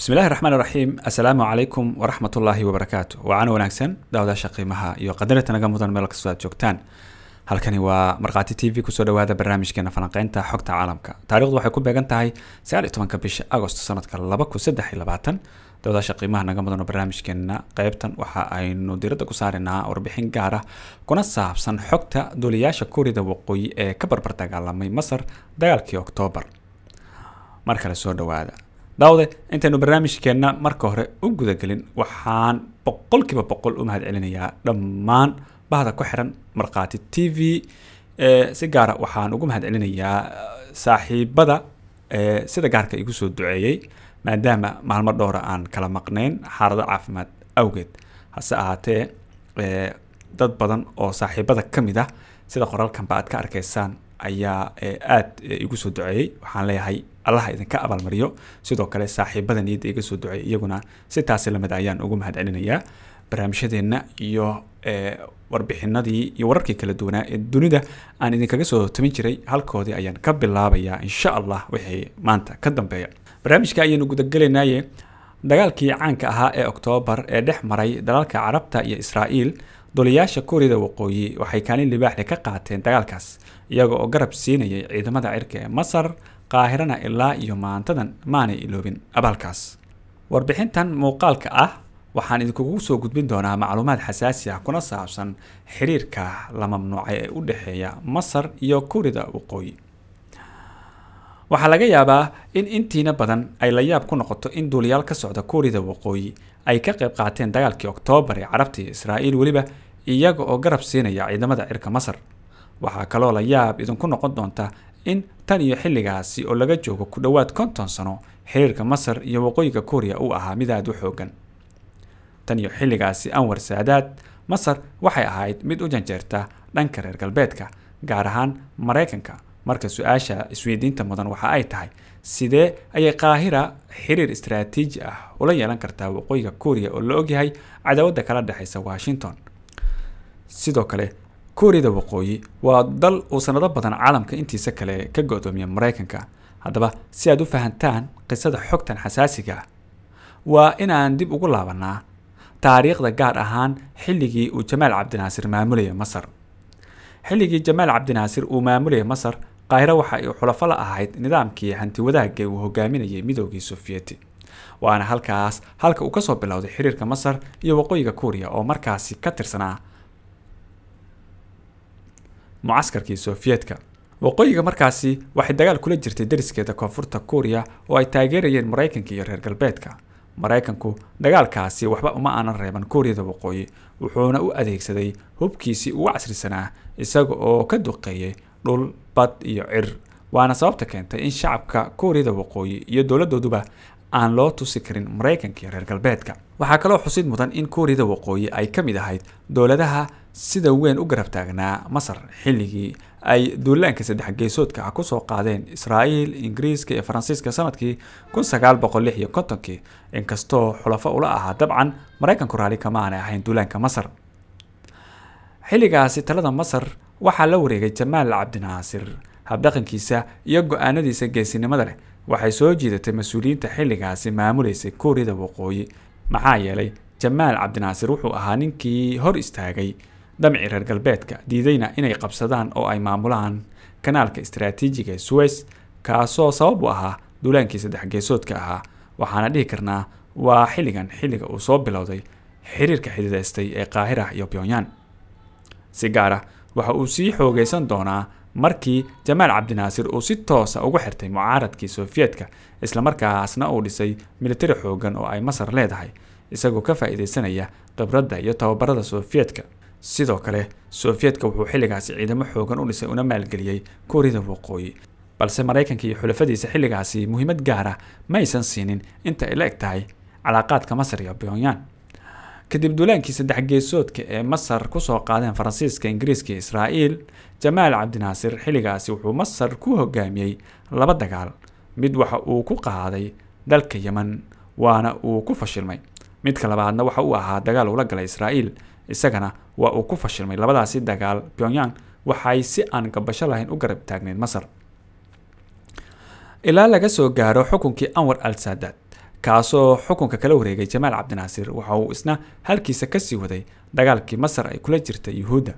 بسم الله الرحمن الرحيم. السلام عليكم ورحمة الله وبركاته. وعنا وناكسن داودا شقيمها iyo qadarta naga mudan meel kasta joogtaan. Halkani waa Marqaati TV ku soo dhawaada barnaamijkeena falanqaynta xogta caalamka. Taariikhdu waxay ku beegan tahay 19 bisha Agosto sanadka 2023. Dawda shaqeymaha naga mudan barnaamijkeena qaybtan waxa aynu diiradda ku saarinaa warbixin gaar ah kuna saabsan xogta duuliyaasha Kuuriyada Waqooyi ee ka barbar dagaalamay Masar dagaalkii Oktoobar. Marka la soo dhawaada daawde intaynu barnaamijkeena marka hore u guda galin waxaan boqolkiiba boqol u mahad celinayaa dhammaan bahda ku xiran Marqaati TV si gaar ah waxaan ugu mahad celinayaa saaxiibada sida gaarka igu soo duceeyay maadaama maalmo dhowr aan kala maqnayn xaalado caafimaad awgeed hase ahaatee dad badan oo saaxiibada kamid ah sida qoraalkan baad ka arkaysaan ayaa aad igu soo duceeyay waxaan leeyahay Allah idinka abaalmariyo sidoo kale saaxiibada niyada iga soo duceeyay iyaguna si taas la mid ayaan ugu mahad celinayaa barnaamijyadeena iyo warbixinadii iyo wararkii kala duwanaa ee dunida aan idinkaga soo tamin jiray halkoodii ayaan ka bilaabayaa insha Allah wixii maanta ka dambeeya barnaamijka ayaynu guda galeynaaye dagaalkii caanka ahaa ee Oktoobar ee dhex maray dalalka Carabta iyo Israa'iil duuliyaasha Kuuriyada Waqooyi waxay kaalin libaax leh ka qaateen dagaalkaas iyaga oo garab siinayay ciidamada cirka ee Masar qaahirana ilaa iyo maantadan maanay iloobin abaalkaas warbixintan muuqaalka ah waxaan idinkugu soo gudbin doonaa macluumaad xasaasi ah kuna saabsan xiriirka la mamnuucay ee u dhaxeeya Masar iyo Kuuriyada Waqooyi waxa laga yaabaa in intiina badan ay la yaab ku noqoto in duuliyaal ka socda Kuuriyada Waqooyi ay ka qayb qaateen dagaalkii Oktoobar ee Carabta iyo Israa'iil waliba iyaga oo garab siinaya ciidamada cirka Masar waxa kaloo la yaab idinku noqon doonta in tan iyo xilligaasi oo laga joogo ku dhawaad 50 sano xiriirka Masar iyo Waqooyiga Kuuriya uu ahaa mid aad u xoogan tan iyo xilligaasi Anwar Saadaat Masar waxay ahayd mid u janjeerta dhanka reer galbeedka gaar ahaan Mareykanka marka su'aasha isweydiinta mudan waxa ay tahay sidee ayay Qaahira xiriir istiraatiiji ah ula yeelan kartaa Waqooyiga Kuuriya oo la ogyahay cadaawadda kala dhaxaysa Washington sidoo kale Kuuriyada Waqooyi waa dal uu sanado badan caalamka intiisa kale ka go'doomiya Mareykanka haddaba si aad u fahantaan qisada xogtan xasaasiga waa inaan dib ugu laabanaa taariikhda gaar ahaan xilligii uu Jamaal Cabdinaasir maamulayay Masar xilligii Jamaal Cabdinaasir uu maamulayay Masar Qaahira waxa ay xulafo la ahayd nidaamkii hanti wadaagga uu hogaaminayay Midowgii Sofiyeeti waana halka uu ka soo bilowday xiriirka Masar iyo Waqooyiga Kuuriya oo markaasi ka tirsanaa mucaskarkii Sofiyeetka Waqooyiga markaasi waxay dagaal kula jirtay dariskeeda koonfurta Kuuriya oo ay taageerayeen Mareykanka iyo reer galbeedka Mareykanku dagaalkaasi waxba uma aanan reeban Kuuriyada Waqooyi wuxuuna u adeegsaday hubkiisii ugu casrisanaa isaga oo ka duqeeyay dhul bad iyo cir waana sababta keentay in shacabka Kuuriyada Waqooyi iyo dawladooduba aan loo tusi karin Mareykanka iyo reer galbeedka waxa kale oo xusid mudan in Kuuriyada Waqooyi ay kamid ahayd dawladaha sida weyn u garab taagnaa Masar xilligii ay duulaanka saddex geesoodka ah ku soo qaadeen Israa'iil, Ingiriiska iyo Faransiiska sanadkii 1956 inkastoo xulafo ula ahaa dabcan Mareykanku raali kama aan ahayn duulaanka Masar xilligaasi talada Masar waxa la wareegay Jamaal Cabdinaasir habdhaqankiisa iyo go'aanadiisa geesinimada leh waxay soo jiidatay mas'uuliyiinta xilligaasi maamuleysay Kuuriyada Waqooyi maxaa yeelay Jamaal Cabdinaasir wuxuu ahaa ninkii hor istaagay damci reer galbeedka diidayna inay qabsadaan oo ay maamulaan kanaalka istiraatiijiga Suez kaasoo sabab u ahaa duulaankii saddex geesoodka ahaa waxaana dhihi karnaa waa xilliga uu soo bilowday xiriirka xididaystay ee Qaahira iyo Pyongyang si gaar ah waxa uu sii xoogaysan doonaa markii Jamaal Cabdinaasir uu si toos ah ugu xirtay mucaaradkii Sofiyeetka isla markaasna uu dhisay militari xoogan oo ay Masar leedahay isagoo ka faa'iideysanaya khibradda iyo tababarada Sofiyeetka sidoo kale Sofiyeetka wuxuu xilligaasi ciidamo xoogan u dhisay una maalgeliyay Kuuriyada Waqooyi balse Mareykanka iyo xulafadiisa xilligaasi muhiimad gaar ah ma aysan siinin inta ay la eg tahay calaaqaadka Masar iyo Pyongyang kadib duulaankii saddex geesoodka ee Masar ku soo qaadeen Faransiiska, Ingiriiska iyo Israa'iil Jamaal Cabdinaasir xilligaasi wuxuu Masar ku hogaamiyay laba dagaal mid waxa uu ku qaaday dalka Yemen waana uu ku fashilmay midka labaadna waxa uu ahaa dagaal ula galay Israa'iil isagana waa uu ku fashilmay labadaasi dagaal Pyongyang waxay si aan gabasho lahayn u garab taagneed Masar ilaa laga soo gaaro xukunkii Anwar al-Saadaat kaasoo xukunka kala wareegay Jamaal Cabdinaasir waxa uu isna halkiisa ka sii waday dagaalkii Masar ay kula jirtay Yuhuudda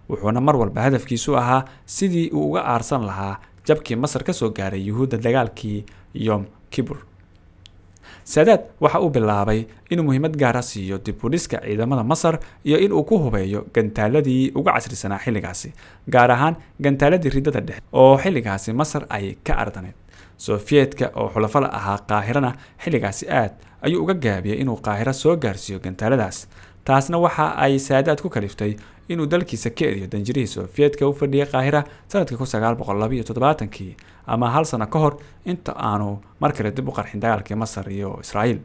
wuxuuna mar walba hadafkiisu ahaa sidii uu uga aarsan lahaa jabkii Masar ka soo gaaray Yuhuudda dagaalkii Yom Kippur. Saadaad waxa uu bilaabay inuu muhiimad gaar ah siiyo dib u dhiska ciidamada Masar iyo in uu ku hubeeyo gantaaladii ugu casrisanaa xilligaasi, gaar ahaan gantaaladii ridada dhexe oo xilligaasi Masar ay ka ardaneed. Sofiyeetka oo xulafo la ahaa Qaahirana xilligaasi aad ayuu uga gaabiyay inuu Qaahira soo gaarsiiyo gantaaladaas. taasna waxa ay Saadaad ku kaliftay inuu dalkiisa ka eriyo danjirihii Sofiyeetka u fadhiyay Qaahira sanadkii 1972 ama hal sano ka hor inta aanu mar kale dib u qarxin dagaalkii Masar iyo Israa'iil.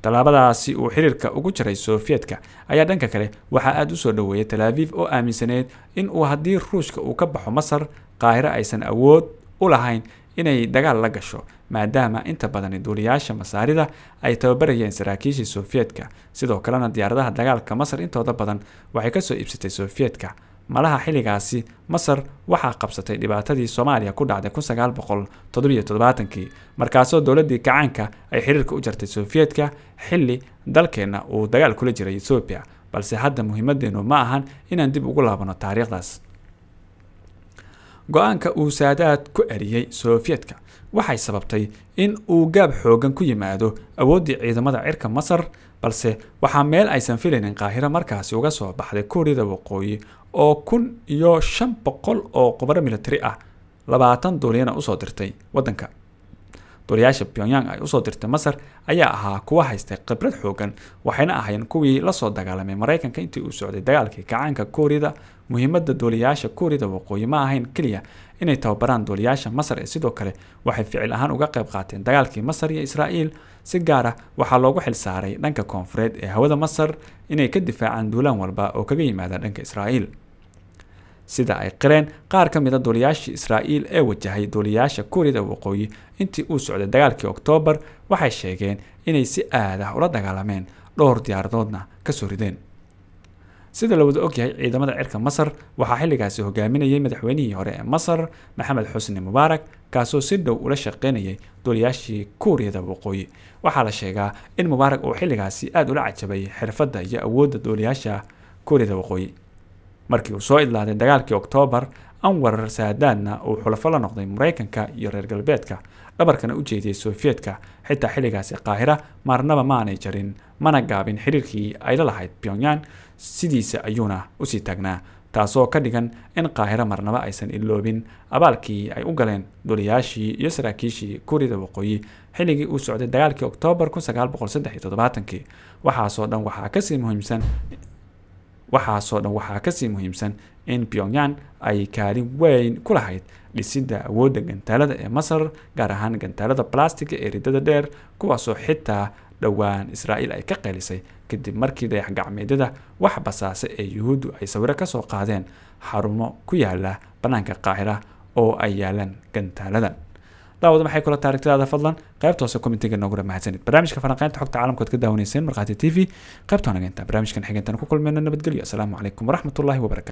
Talaabadaasi uu xiriirka ugu jiray Sofiyeetka ayaa dhanka kale waxa aad u soo dhaweeyay Tel Aviv oo aaminsaneed in uu haddii Ruushka uu ka baxo Masar, Qaahira aysan awood u lahayn inay dagaal la gasho maadaama inta badan duuliyaasha Masaarida ay tababarayeen saraakiishii Sofiyeetka. Sidoo kalena diyaaradaha dagaalka Masar intooda badan waxay ka soo iibsatay Sofiyeetka. malaha xilligaasi Masar waxaa qabsatay dhibaatadii Soomaaliya ku dhacday 1977 markaasoo dowladii kacaanka ay xiriirka u jartay Sofiyeetka xilli dalkeena uu dagaal kula jiray Ethiopia, balse hadda muhiimadeenu ma ahan inaan dib ugu laabano taariikhdaas. go'aanka uu Saadaad ku eriyay Sofiyeetka waxay sababtay in uu gaab xoogan ku yimaado awoodii ciidamada cirka Masar, balse waxa meel aysan filaynin Qaahira markaasi uga soo baxday Kuuriyada Waqooyi oo 1500 oo khubaro military ah 20 duuliyana u soo dirtay wadanka. duuliyaasha Pyongyang ay u soo dirtay Masar ayaa ahaa kuwa haystay khibrad xoogan, waxayna ahaayeen kuwii la soo dagaalamay Mareykanka intii uu socday dagaalkii kacaanka Kuuriyada. muhiimadda duuliyaasha Kuuriyada Waqooyi ma ahayn kaliya inay tababaraan duuliyaasha Masar, sidoo kale waxay ficil ahaan uga qayb qaateen dagaalkii Masar iyo Israa'iil. si gaar ah waxaa loogu xil saaray dhanka koonfureed ee hawada Masar inay ka difaacaan duulaan walba oo kaga yimaada dhanka Israa'iil. sida ay qireen qaar ka mid ah duuliyaashii Israa'iil ee wajahay duuliyaasha Kuuriyada Waqooyi intii uu socday dagaalkii Oktoobar, waxay sheegeen inay si aad ah ula dagaalameen dhowr diyaaradoodna ka soo rideen. sida la wada ogyahay ciidamada cirka Masar waxaa xilligaasi hogaaminayay madaxweynihii hore ee Masar Maxamed Xusni Mubaarak, kaasoo si dhow ula shaqeynayay duuliyaashii Kuuriyada Waqooyi. waxaa la sheegaa in Mubaarak uu xilligaasi aad ula cajabay xirfadda iyo awoodda duuliyaasha Kuuriyada Waqooyi. markii uu soo idlaaday dagaalkii Oktoobar, Anwar Saadaadna uu xulafo la noqday Mareykanka iyo reer galbeedka, dhabarkana u jeediyay Sofiyeetka. xitaa xilligaasi Qaahira marnaba maanay jarin mana gaabin xiriirkii ay la lahayd Pyongyang, sidiisa ayuuna usii taagnaa, taasoo ka dhigan in Qaahira marnaba aysan iloobin abaalkii ay u galeen duuliyaashii iyo saraakiishii Kuuriyada Waqooyi xilligii uu socday dagaalkii Oktoobar 1973. waxaasoo dhan waxaa kasii muhiimsan in Pyongyang ay kaalin weyn ku lahayd dhisidda awoodda gantaalada ee Masar, gaar ahaan gantaalada balastiga ee ridada dheer, kuwaasoo xitaa dhowaan Israa'iil ay ka qeelisay kadib markii dayax gacmeedyada wax basaase ee Yuhuuddu ay sawiro ka soo qaadeen xarumo ku yaala banaanka Qaahira oo ay yaalaan gantaaladan. daawada maxay kula taariikhdaada fadlan qaybta hoose commentiga noogu mahadsanid. barnaamijka falanqaynta xogta caalamka ka daawaneyseen Markhaati TV qaybta wanaagsan. barnaamijkan xigeentan ku kulmayna nabadgelyo. Assalaamu calaykum waraxmatullaahi wabarakaatuh.